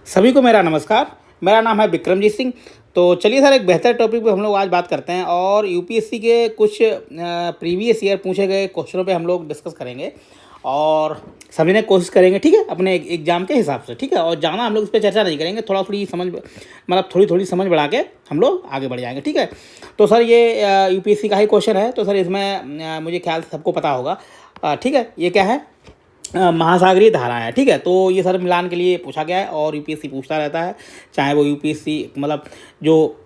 सभी को मेरा नमस्कार। मेरा नाम है विक्रमजीत सिंह। तो चलिए सर, एक बेहतर टॉपिक पे हम लोग आज बात करते हैं और यूपीएससी के कुछ प्रीवियस ईयर पूछे गए क्वेश्चनों पे हम लोग डिस्कस करेंगे और समझने की कोशिश करेंगे, ठीक है, अपने एग्जाम के हिसाब से, ठीक है। और ज़्यादा हम लोग इस पर चर्चा नहीं करेंगे, थोड़ी थोड़ी समझ बढ़ा के हम लोग आगे बढ़ जाएंगे, ठीक है। तो सर ये यूपीएससी का ही क्वेश्चन है, तो सर इसमें मुझे ख्याल से सबको पता होगा, ठीक है। ये क्या है? महासागरीय धाराएं हैं, ठीक है। तो ये सर मिलान के लिए पूछा गया है और यूपीएससी पूछता रहता है, चाहे वो यूपीएससी मतलब जो,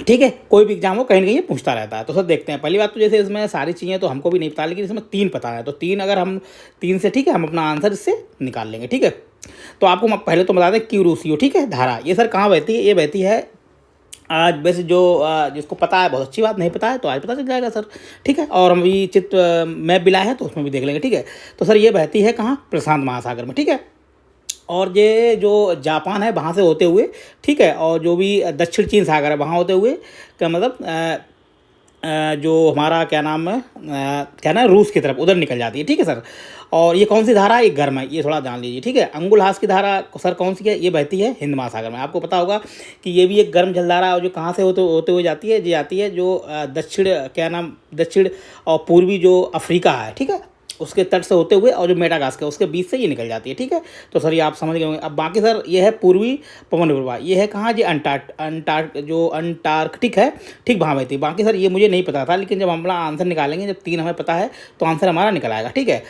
ठीक है, कोई भी एग्जाम हो कहीं ना कहीं ये पूछता रहता है। तो सर देखते हैं। पहली बात तो जैसे इसमें सारी चीज़ें तो हमको भी नहीं पता, लेकिन इसमें 3 पता है, तो 3 अगर हम 3 से, ठीक है, हम अपना आंसर इससे निकाल लेंगे, ठीक है। तो आपको पहले तो बता दें क्यूरूसियो, ठीक है, धारा ये सर कहाँ बहती है? ये बहती है आज वैसे जो जिसको पता है बहुत अच्छी बात, नहीं पता है तो आज पता चल जाएगा सर, ठीक है। और हम भी चित्र मैप भी लाए हैं तो उसमें भी देख लेंगे, ठीक है। तो सर ये बहती है कहाँ? प्रशांत महासागर में, ठीक है। और ये जो जापान है वहाँ से होते हुए, ठीक है, और जो भी दक्षिण चीन सागर है वहाँ होते हुए, क्या मतलब जो हमारा क्या नाम है, क्या नाम है, रूस की तरफ उधर निकल जाती है, ठीक है सर। और ये कौन सी धारा है? ये गर्म है, ये थोड़ा जान लीजिए, ठीक है। अंगुलहास की धारा सर कौन सी है? ये बहती है हिंद महासागर में। आपको पता होगा कि ये भी एक गर्म जलधारा है, जो कहाँ से होते हुए जाती है, ये जाती है जो दक्षिण और पूर्वी जो अफ्रीका है, ठीक है, उसके तट से होते हुए और जो मेडागास्कर उसके बीच से ये निकल जाती है, ठीक है। तो सर ये आप समझ गए होंगे। अब बाकी सर ये है पूर्वी पवन प्रवाह, ये है कहाँ? ये अंटार्कटिक है, ठीक, वहाँ बहती है। बाकी सर ये मुझे नहीं पता था, लेकिन जब हम अपना आंसर निकालेंगे, जब 3 हमें पता है तो आंसर हमारा निकल आएगा, ठीक है।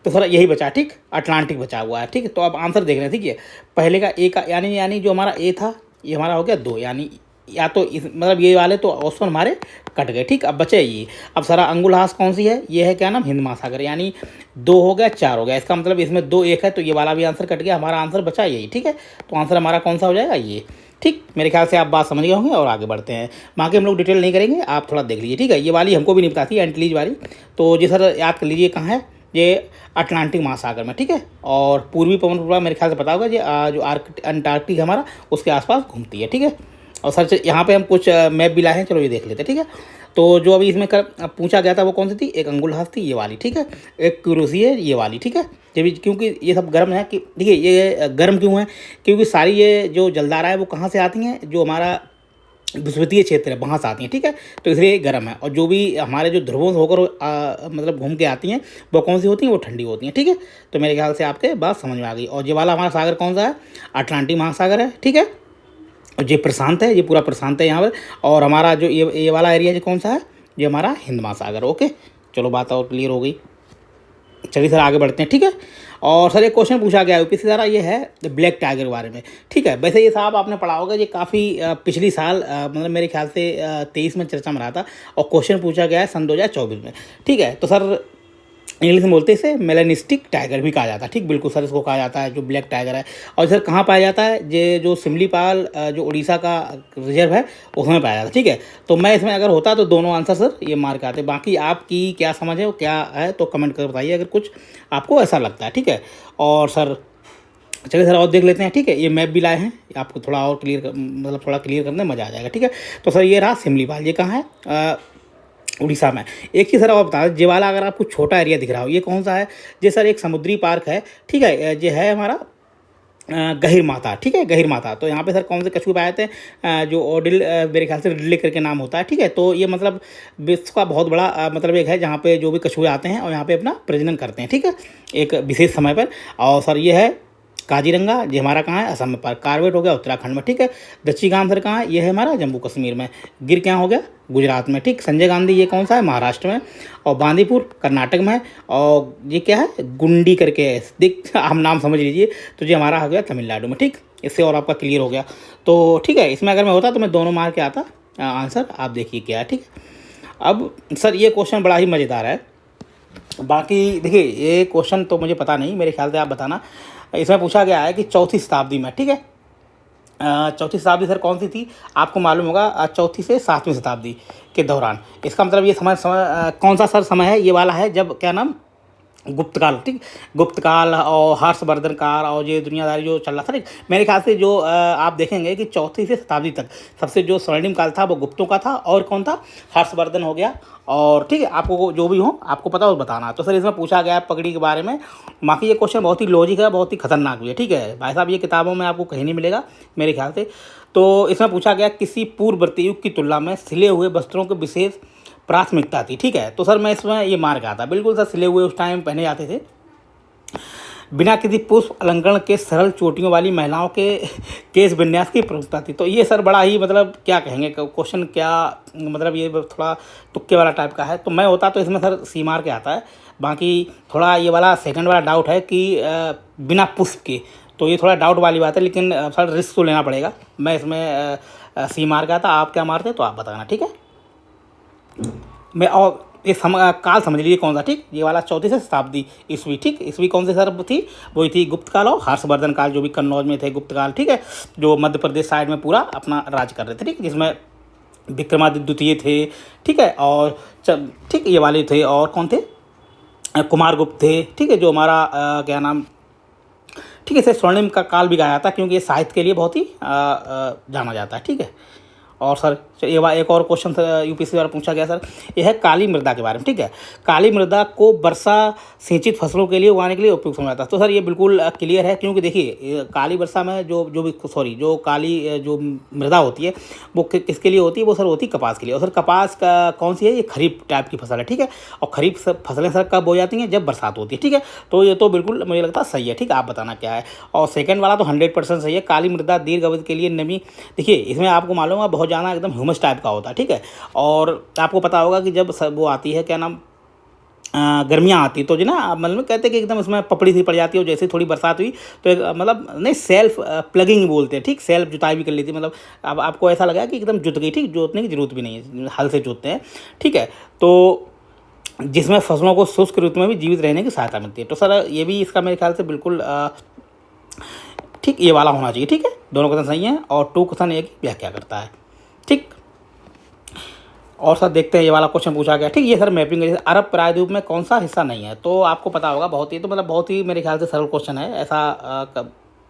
तो सर यही बचा, ठीक, अटलांटिक बचा हुआ है, ठीक है। तो अब आंसर देख रहे हैं, ठीक है। पहले का ए का यानी जो हमारा ए था ये हमारा हो गया 2, यानी या तो इस मतलब ये वाले तो ऑप्शन हमारे कट गए, ठीक। अब बचे ये। अब सारा अंगुलहास कौन सी है? ये है क्या नाम? हिंद महासागर, यानी 2 हो गया, 4 हो गया। इसका मतलब इसमें 2 1 है, तो ये वाला भी आंसर कट गया, हमारा आंसर बचा यही, ठीक है। तो आंसर हमारा कौन सा हो जाएगा? ये, ठीक। मेरे ख्याल से आप बात समझ गए होंगे और आगे बढ़ते हैं। बाकी हम लोग डिटेल नहीं करेंगे, आप थोड़ा देख लीजिए, ठीक है। ये वाली हमको भी नहीं पता थी, एंटीलीज वाली। तो जी सर याद कर लीजिए कहाँ है? ये अटलांटिक महासागर में, ठीक है। और पूर्वी पवन प्रवाह मेरे ख्याल से पता होगा, ये जो अंटार्कटिक है हमारा, उसके आसपास घूमती है, ठीक है। और सर यहाँ पे हम कुछ मैप भी लाए हैं, चलो ये देख लेते हैं, ठीक है। तो जो अभी इसमें पूछा गया था वो कौन सी थी? एक अंगुलहास थी, ये वाली, ठीक है। एक क्यूरोसी है, ये वाली, ठीक है। ये भी क्योंकि ये सब गर्म है, कि देखिए ये गर्म क्यों है? क्योंकि सारी ये जो जलधारा है वो कहाँ से आती हैं? जो हमारा विषुवतीय क्षेत्र है वहाँ से आती हैं, ठीक है। तो इसलिए गर्म है। और जो भी हमारे जो ध्रुवों से होकर मतलब घूम के आती हैं वो कौन सी होती हैं? वो ठंडी होती हैं, ठीक है। तो मेरे ख्याल से आपके बात समझ में आ गई। और ये वाला हमारा सागर कौन सा है? अटलांटिक महासागर है, ठीक है। और ये प्रशांत है, ये पूरा प्रशांत है यहाँ पर। और हमारा जो ये वाला एरिया जो कौन सा है? ये हमारा हिंद महासागर। ओके, चलो बात और क्लियर हो गई। चलिए सर आगे बढ़ते हैं, ठीक है। और सर एक क्वेश्चन पूछा गया यूपीएससी द्वारा, ये है ब्लैक टाइगर के बारे में, ठीक है। वैसे ये साहब आपने पढ़ा होगा, ये काफ़ी पिछली साल मतलब मेरे ख्याल से 23 में चर्चा में रहा था और क्वेश्चन पूछा गया है सन 2024 में, ठीक है। तो सर इंग्लिश में बोलते हैं इसे मेलानिस्टिक टाइगर भी कहा जाता है, ठीक, बिल्कुल सर, इसको कहा जाता है जो ब्लैक टाइगर है। और सर कहाँ पाया जाता है? ये जो सिमलीपाल जो उड़ीसा का रिजर्व है उसमें पाया जाता है, ठीक है। तो मैं इसमें अगर होता तो दोनों आंसर सर ये मार के आते। बाकी आपकी क्या समझ है, क्या है, तो कमेंट कर बताइए अगर कुछ आपको ऐसा लगता है, ठीक है। और सर चलिए सर और देख लेते हैं, ठीक है। ये मैप भी लाए हैं, आपको थोड़ा और क्लियर मतलब थोड़ा क्लियर करने में मज़ा आ जाएगा, ठीक है। तो सर ये रहा सिमलीपाल, ये कहाँ है? उड़ीसा में। एक चीज़ सर आप बता दें, ये वाला अगर आपको छोटा एरिया दिख रहा हो, ये कौन सा है? ये सर एक समुद्री पार्क है, ठीक है। ये है हमारा गहीर माता, ठीक है, गहीर माता। तो यहाँ पे सर कौन से कछुए पाए जाते हैं? जो ओडिल मेरे ख्याल से रिडले करके नाम होता है, ठीक है। तो ये मतलब विश्व का बहुत बड़ा मतलब एक है जहाँ पे जो भी कछुए आते हैं और यहाँ पे अपना प्रजनन करते हैं, ठीक है, एक विशेष समय पर। और सर ये है काजीरंगा, ये हमारा कहाँ है? असम में। पर कार्बेट हो गया उत्तराखंड में, ठीक है। दक्षिण सर कहाँ है? ये है हमारा जम्मू कश्मीर में। गिर क्या हो गया? गुजरात में, ठीक। संजय गांधी ये कौन सा है? महाराष्ट्र में। और बांदीपुर कर्नाटक में है। और ये क्या है? गुंडी करके है, देख हम नाम समझ लीजिए। तो ये हमारा हो गया तमिलनाडु में, ठीक। इससे और आपका क्लियर हो गया। तो ठीक है, इसमें अगर मैं होता तो मैं दोनों मार के आता आंसर। आप देखिए क्या है, ठीक। अब सर ये क्वेश्चन बड़ा ही मज़ेदार है। बाकी देखिए ये क्वेश्चन तो मुझे पता नहीं, मेरे ख्याल से आप बताना। इसमें पूछा गया है कि 4वीं शताब्दी में, ठीक है, 4वीं शताब्दी सर कौन सी थी? आपको मालूम होगा 4वीं से 7वीं शताब्दी के दौरान। इसका मतलब ये समय कौन सा सर समय है? ये वाला है जब क्या नाम गुप्तकाल, ठीक। गुप्तकाल और हर्षवर्धन काल और ये दुनियादारी जो चल रहा था, ठीक। मेरे ख्याल से जो आप देखेंगे कि चौथी से शताब्दी तक सबसे जो स्वर्णिम काल था वो गुप्तों का था, और कौन था, हर्षवर्धन हो गया। और ठीक है, आपको जो भी हो आपको पता हो बताना। तो सर इसमें पूछा गया है पगड़ी के बारे में। बाकी ये क्वेश्चन बहुत ही लॉजिक है, बहुत ही खतरनाक भी है, ठीक है भाई साहब, ये किताबों में आपको कहीं नहीं मिलेगा मेरे ख्याल से। तो इसमें पूछा गया किसी पूर्ववर्ती युग की तुलना में सिले हुए वस्त्रों के विशेष प्राथमिकता थी, ठीक है। तो सर मैं इसमें ये मार गया था, बिल्कुल सर, सिले हुए उस टाइम पहने जाते थे बिना किसी पुष्प अलंकरण के, सरल चोटियों वाली महिलाओं के केस विन्यास की प्रमुखता थी। तो ये सर बड़ा ही मतलब क्या कहेंगे क्वेश्चन, क्या मतलब ये थोड़ा तुक्के वाला टाइप का है। तो मैं होता तो इसमें सर सी मार के आता है। बाकी थोड़ा ये वाला सेकंड वाला डाउट है कि बिना पुष्प के, तो ये थोड़ा डाउट वाली बात है, लेकिन सर रिस्क तो लेना पड़ेगा। मैं इसमें सी मार गया था, आप क्या मारते तो आप बताना, ठीक है। मैं और ये काल समझ लीजिए कौन सा, ठीक, ये वाला चौथी से शताब्दी ईस्वी, ठीक। ईस्वी कौन से सर थी, वही थी गुप्त काल और हर्षवर्धन काल, जो भी कन्नौज में थे गुप्त काल, ठीक है, जो मध्य प्रदेश साइड में पूरा अपना राज कर रहे थे, ठीक, जिसमें विक्रमादित्य द्वितीय थे, ठीक है, और ठीक ये वाले थे, और कौन थे, कुमारगुप्त थे, ठीक है, जो हमारा क्या नाम, ठीक है, इसे स्वर्णिम का काल भी कहा जाता है क्योंकि ये साहित्य के लिए बहुत ही जाना जाता है, ठीक है। और सर ये एक और क्वेश्चन यूपीएससी द्वारा पूछा गया सर, यह है काली मृदा के बारे में, ठीक है। काली मृदा को वर्षा सिंचित फसलों के लिए उगाने के लिए उपयुक्त समझा जाता है। तो सर ये बिल्कुल क्लियर है, क्योंकि देखिए काली वर्षा में जो काली जो मृदा होती है वो किसके लिए होती है, वो सर होती है कपास के लिए। और सर कपास का कौन सी है, ये खरीफ टाइप की फसल है, ठीक है। और खरीफ फसलें सर कब हो जाती हैं, जब बरसात होती है, ठीक है। तो ये तो बिल्कुल मुझे लगता है सही है, ठीक है, आप बताना क्या है। और सेकेंड वाला तो 100% सही है, काली मृदा दीर्घ अवधि के लिए नमी, देखिए इसमें आपको मालूम है बहुत ज़्यादा एकदम ह्यूमस टाइप का होता है, ठीक है। और आपको पता होगा कि जब वो आती है क्या नाम, गर्मियाँ आती तो जो ना मतलब कहते हैं कि एकदम इसमें पपड़ी सी पड़ जाती है, और जैसे थोड़ी बरसात हुई तो एक मतलब नहीं सेल्फ प्लगिंग बोलते हैं, ठीक, सेल्फ जुताई भी कर लेती है, मतलब अब आपको ऐसा लगा कि एकदम जुत गई, ठीक, जोतने की जरूरत भी नहीं है, हल से जोतते हैं, ठीक है। तो जिसमें फसलों को शुष्क ऋतु में भी जीवित रहने की सहायता मिलती है। तो सर ये भी इसका मेरे ख्याल से बिल्कुल ठीक ये वाला होना चाहिए, ठीक है, दोनों कथन सही हैं। और टू कथन एक व्याख्या करता है, ठीक। और सर देखते हैं ये वाला क्वेश्चन पूछा गया, ठीक, ये सर मैपिंग जैसे अरब प्रायद्वीप में कौन सा हिस्सा नहीं है, तो आपको पता होगा बहुत ही, तो मतलब बहुत ही मेरे ख्याल से सरल क्वेश्चन है, ऐसा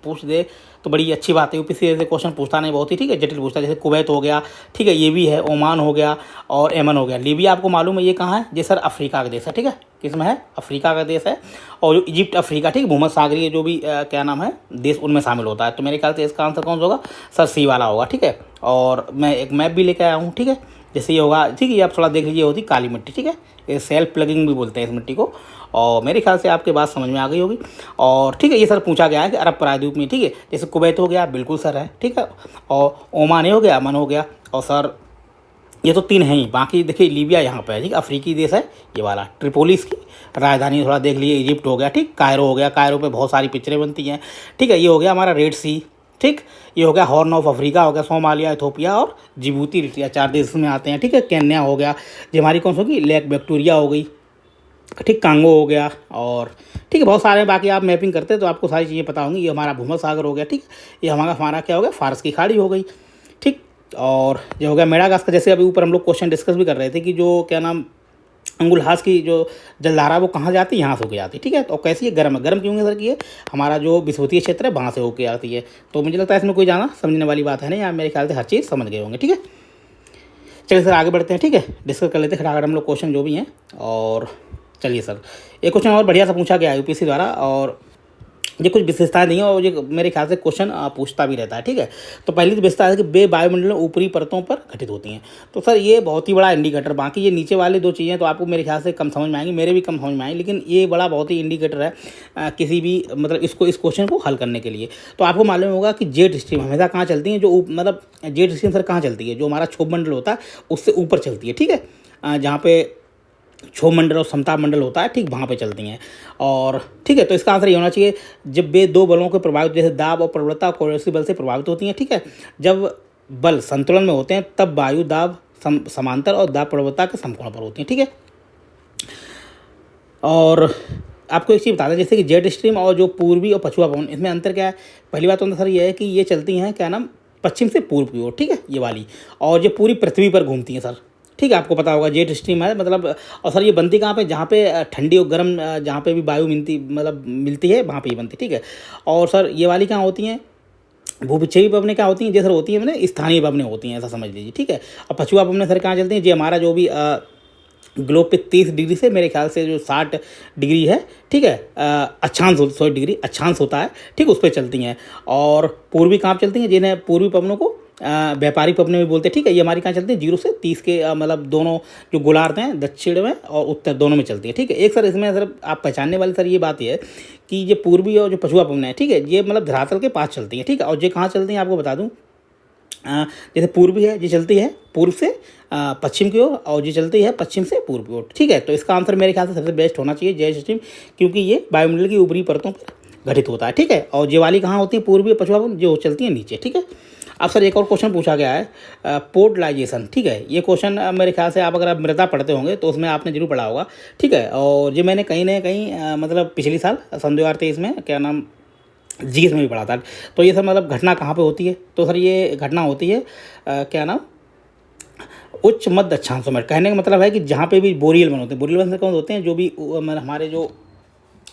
पूछ दे तो बड़ी अच्छी बात है। यूपीएससी ऐसे क्वेश्चन पूछता नहीं बहुत ही, ठीक है, जटिल पूछता है, जैसे कुवैत हो गया, ठीक है, ये भी है, ओमान हो गया और यमन हो गया। लीबिया आपको मालूम है ये कहाँ है, ये सर अफ्रीका का देश है, ठीक है, किसमें है, अफ्रीका का देश है। और जो इजिप्ट अफ्रीका, ठीक, भूमध्य सागरीय जो भी क्या नाम है देश, उनमें शामिल होता है। तो मेरे ख्याल से इसका आंसर कौन सा होगा, सर सी वाला होगा, ठीक है। और मैं एक मैप भी लेकर आया हूँ, ठीक है, जैसे ये होगा, ठीक है, ये आप थोड़ा देख लीजिए, होती काली मिट्टी, ठीक है, ये सेल्फ प्लगिंग भी बोलते हैं इस मिट्टी को। और मेरे ख्याल से आपके बात समझ में आ गई होगी। और ठीक है, ये सर पूछा गया है कि अरब प्रायद्वीप में, ठीक है, जैसे कुवैत हो गया, बिल्कुल सर है, ठीक है, और ओमान हो गया, अमन हो गया, और सर ये तो तीन हैं ही, बाकी देखिए लीबिया यहाँ पे है, ठीक, अफ्रीकी देश है ये वाला, ट्रिपोलिस की राजधानी थोड़ा देख लीजिए, इजिप्ट हो गया, ठीक, कायरो हो गया, कायरो पे बहुत सारी पिक्चरें बनती हैं, ठीक है, ये हो गया हमारा रेड सी, ठीक, ये हो गया हॉर्न ऑफ अफ्रीका हो गया, सोमालिया, इथोपिया और जिबूती, इरिट्रिया, 4 देश में आते हैं, ठीक है। केन्या हो गया, जो हमारी कौन सी होगी, लेक विक्टोरिया हो गई, ठीक, कांगो हो गया, और ठीक है बहुत सारे, बाकी आप मैपिंग करते हैं तो आपको सारी चीज़ें पता होंगी। ये हमारा भूमध्य सागर हो गया, ठीक, ये हमारा क्या हो गया, फारस की खाड़ी हो गई, ठीक। और ये हो गया मेडागास्कर, जैसे अभी ऊपर हम लोग क्वेश्चन डिस्कस भी कर रहे थे कि जो क्या नाम अंगुलहास की जो जलधारा वो कहाँ जाती है, यहाँ से होके जाती है, ठीक है। तो कैसी है, गर्म है, गर्म क्यों है सर, कि ये हमारा जो विषुवतीय क्षेत्र है वहाँ से होके आती है। तो मुझे लगता है इसमें कोई जाना समझने वाली बात है नहीं, आप मेरे ख्याल से हर चीज़ समझ गए होंगे, ठीक है। चलिए सर आगे बढ़ते हैं, ठीक है, डिस्कस कर लेते हैं खटाखट हम लोग क्वेश्चन जो भी हैं। और चलिए सर एक क्वेश्चन और बढ़िया सा पूछा गया है यूपीएससी द्वारा, और ये कुछ विशेषताएं दी हैं, और ये मेरे ख्याल से क्वेश्चन पूछता भी रहता है, ठीक है। तो पहली तो विशेषता है कि वे वायुमंडल में ऊपरी परतों पर घटित होती हैं। तो सर ये बहुत ही बड़ा इंडिकेटर, बाकी ये नीचे वाले दो चीज़ें तो आपको मेरे ख्याल से कम समझ में आएंगी, मेरे भी कम समझ में आएंगी, लेकिन ये बड़ा बहुत ही इंडिकेटर है किसी भी मतलब इस क्वेश्चन को हल करने के लिए। तो आपको मालूम होगा कि जेट स्ट्रीम हमेशा कहाँ चलती हैं, जो मतलब जेट स्ट्रीम सर कहाँ चलती है, जो हमारा क्षोभ मंडल होता है उससे ऊपर चलती है, ठीक है, जहाँ पे क्षोभ मंडल और समताप मंडल होता है, ठीक, वहाँ पे चलती हैं। और ठीक है, तो इसका आंसर ये होना चाहिए, जब वे दो बलों के प्रभावित, जैसे दाब और प्रवणता कोरोसिव बल से प्रभावित होती हैं, ठीक है, जब बल संतुलन में होते हैं तब वायु दाब समांतर और दाब प्रवणता के समकोण पर होती हैं, ठीक है। और आपको एक चीज़ बता दें, जैसे कि जेट स्ट्रीम और जो पूर्वी और पछुआ पवन, इसमें अंतर क्या है। पहली बात तो सर ये है कि ये चलती हैं क्या नाम पश्चिम से पूर्व की ओर, ठीक है, ये वाली, और ये पूरी पृथ्वी पर घूमती हैं सर, ठीक है, आपको पता होगा जेट स्ट्रीम है मतलब। और सर ये बनती कहाँ पे, जहाँ पे ठंडी और गर्म जहाँ पे भी वायु मिलती है वहाँ पे ही बनती, ठीक है। और सर ये वाली कहाँ होती हैं, भूपिच्छयी पवनें क्या होती हैं, जैसे होती हैं मैंने स्थानीय पवनें होती हैं, ऐसा समझ लीजिए, ठीक है। और पछुआ पवनें सर कहाँ चलती हैं, ये हमारा जो भी ग्लोब पे 30 डिग्री से मेरे ख्याल से जो 60 डिग्री है, ठीक है, अक्षांश 100 डिग्री अक्षांश होता है, ठीक, उस पर चलती हैं। और पूर्वी कहाँ पे चलती हैं, जिन्हें पूर्वी पवनों को व्यापारी पवनें भी बोलते हैं, ठीक है। ये हमारी कहाँ चलती हैं, 0 से 30 के मतलब दोनों जो गोलार्ध हैं, दक्षिण में और उत्तर दोनों में चलती है, ठीक है। एक सर इसमें सर आप पहचानने वाली सर ये बात ये है कि ये पूर्वी और जो पछुआ पवनें हैं, ठीक है, ये मतलब धरातल के पास चलती हैं, ठीक है। और ये कहाँ चलती हैं आपको बता दूँ, जैसे पूर्वी है, ये चलती है पूर्व से पश्चिम की ओर, और ये चलती है पश्चिम से पूर्व की ओर, ठीक है। तो इसका आंसर मेरे ख्याल से सबसे बेस्ट होना चाहिए जेट स्ट्रीम, क्योंकि ये वायुमंडल की ऊपरी परतों पर घटित होता है, ठीक है। और ये वाली कहाँ होती है, पूर्वी पछुआ पवन, जो चलती है नीचे, ठीक है। अब सर एक और क्वेश्चन पूछा गया है पोर्टलाइजेशन, ठीक है। ये क्वेश्चन मेरे ख्याल से आप अगर आप मृदा पढ़ते होंगे तो उसमें आपने जरूर पढ़ा होगा, ठीक है। और ये मैंने कहीं ना कहीं मतलब पिछले साल सन 2023 में क्या नाम जीएस में भी पढ़ा था। तो ये सर मतलब घटना कहाँ पे होती है, तो सर ये घटना होती है क्या नाम उच्च मध्य अक्षांशों में। कहने का मतलब है कि जहाँ पे भी बोरियल वन होते हैं, बोरियल वन से कौन होते हैं, जो भी मतलब हमारे जो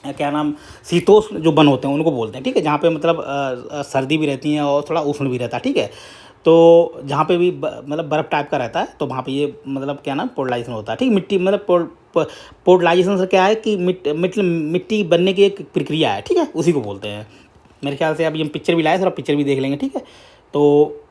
क्या नाम शीतोष्ण जो वन होते हैं उनको बोलते हैं, ठीक है। जहाँ पे मतलब सर्दी भी रहती है और थोड़ा उष्ण भी रहता है, ठीक है। तो जहाँ पे भी मतलब बर्फ़ टाइप का रहता है तो वहाँ पे ये मतलब क्या नाम पोलराइजेशन होता है, ठीक। मिट्टी मतलब पोलराइजेशन से क्या है कि मिट्टी बनने की एक प्रक्रिया है, ठीक है, उसी को बोलते हैं। मेरे ख्याल से अभी हम पिक्चर भी लाए, थोड़ा पिक्चर भी देख लेंगे, ठीक है। तो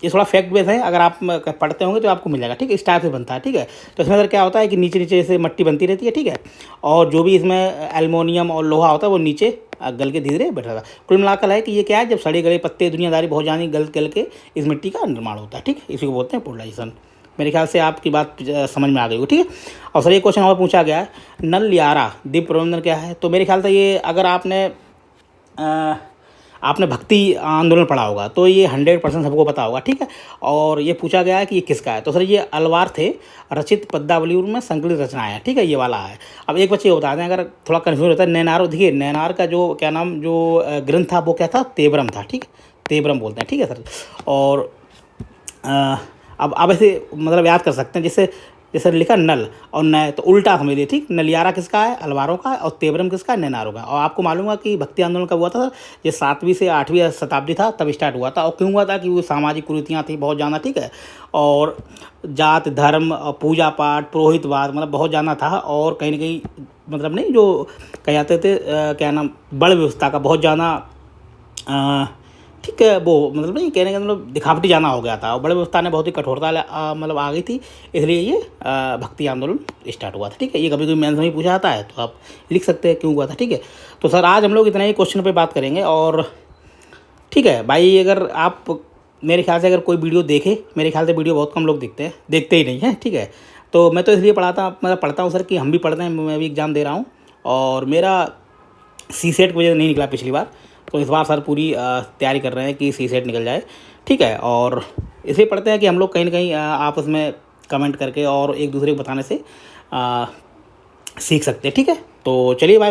ये थोड़ा फैक्ट बेस है, अगर आप पढ़ते होंगे तो आपको मिल जाएगा, ठीक है। इस टाइप से बनता है, ठीक है। तो इसमें अगर क्या होता है कि नीचे नीचे से मट्टी बनती रहती है, ठीक है। और जो भी इसमें एल्युमिनियम और लोहा होता है वो नीचे गल के धीरे धीरे बैठा था। कुल मिलाकर है कि ये क्या है, जब सड़े गले पत्ते दुनियादारी बहुत जानी गल गल के इस मिट्टी का निर्माण होता है, ठीक है। इसी को बोलते हैं पोलराइजेशन। मेरे ख्याल से आपकी बात समझ में आ गई हो, ठीक है। और सर ये क्वेश्चन और पूछा गया है, नल लियारा द्वीप प्रबंधन क्या है। तो मेरे ख्याल से ये अगर आपने भक्ति आंदोलन पढ़ा होगा तो ये 100% सबको पता होगा, ठीक है। और ये पूछा गया है कि ये किसका है, तो सर ये अलवार थे रचित पद्मावली में संकलित रचनाएं हैं, ठीक है, ये वाला है। अब एक बच्चे बता दें अगर थोड़ा कन्फ्यूज होता है, नैनार, देखिए नैनार का जो क्या नाम जो ग्रंथ था वो क्या था, तेवरम था, ठीक है, तेवरम बोलते हैं, ठीक है सर। और अब आप ऐसे मतलब याद कर सकते हैं, जैसे जैसे लिखा नल और नय, तो उल्टा समझ लीजिए, ठीक। नलियारा किसका है, अलवारों का है, और तेवरम किसका है, नैनारों का। और आपको मालूम है कि भक्ति आंदोलन कब हुआ था, ये 7वीं से 8वीं शताब्दी था तब स्टार्ट हुआ था। और क्यों हुआ था कि वो सामाजिक कुरीतियाँ थी बहुत ज़्यादा, ठीक है। और जात धर्म और पूजा पाठ पुरोहितवाद मतलब बहुत ज़्यादा था। और कहीं ना कहीं मतलब नहीं जो कह जाते थे क्या नाम बड़ व्यवस्था का बहुत ज़्यादा, ठीक है, वो मतलब नहीं कहने का मतलब दिखावटी जाना हो गया था। और बड़े व्यवस्था ने बहुत ही कठोरता मतलब आ गई थी, इसलिए ये भक्ति आंदोलन स्टार्ट हुआ था, ठीक है। ये कभी कोई मेंस में पूछा जाता है तो आप लिख सकते हैं क्यों हुआ था, ठीक है। तो सर आज हम लोग इतना ही क्वेश्चन पे बात करेंगे। और ठीक है भाई, अगर आप मेरे ख्याल से अगर कोई वीडियो देखे, मेरे ख्याल से वीडियो बहुत कम लोग देखते ही नहीं हैं, ठीक है। तो मैं तो इसलिए पढ़ता हूँ सर कि हम भी पढ़ते हैं, मैं भी एग्ज़ाम दे रहा हूँ। और मेरा CSET की वजह से नहीं निकला पिछली बार, तो इस बार सर पूरी तैयारी कर रहे हैं कि CSET निकल जाए, ठीक है। और इसलिए पढ़ते हैं कि हम लोग कहीं ना कहीं आपस में कमेंट करके और एक दूसरे को बताने से सीख सकते हैं, ठीक है। तो चलिए भाई।